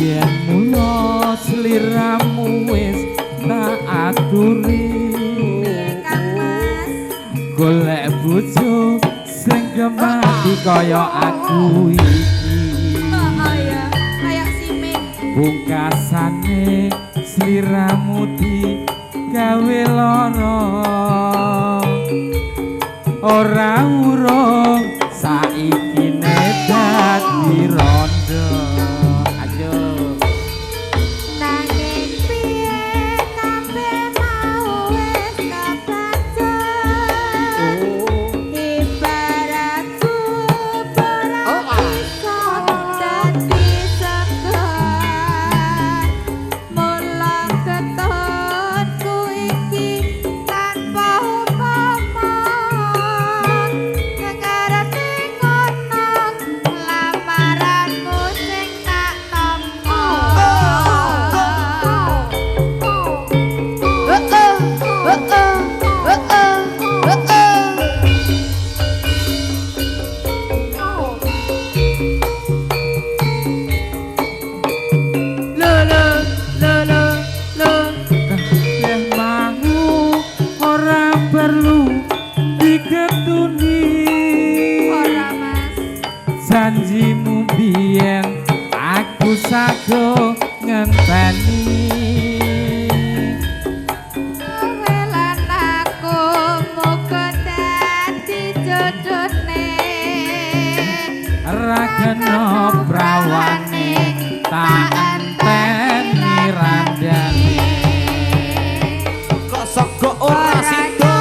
yen mula sliramu wis tak aturi golek bojo sing kemati kaya aku iki kayak simen pungkasane sliramu di gawe lara ora urung saiki dadi rondo ayo nanging piye kabeh mau wis kebaca ibaratku ora bisa dadi segan mulang ketonku iki tanpa upama ngarep ngono lamaranmu sing tak tampa kabeh mau ora perlu diketuni ora mas janjimu biyen aku sago ngenteni welan aku muga dadi jodohne ra kena prawane tak enteni randane kok sego ora sida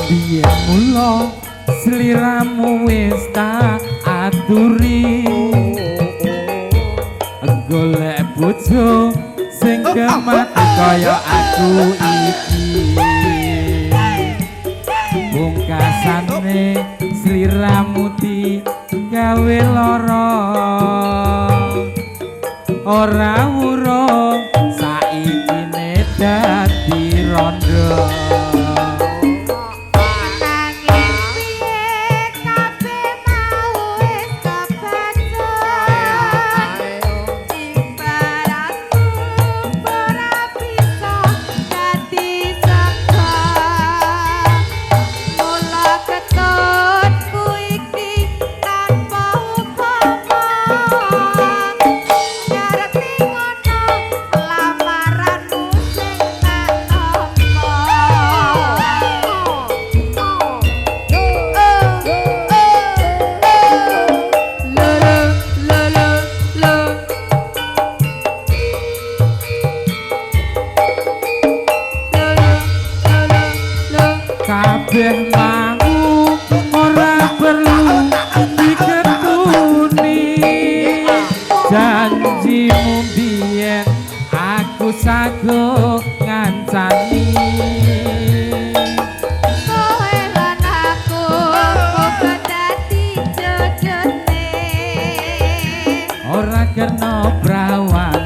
biyen mula sliramu wis tak aturi golek bojo sing kemati kaya aku iki pungkasane sliramu di gawe lara ora urung saiki dadi rondo kabeh mau ora perlu diketuni janjimu biyen aku sago ngancani kowe lan aku muga dadi jodohne ora kena prawan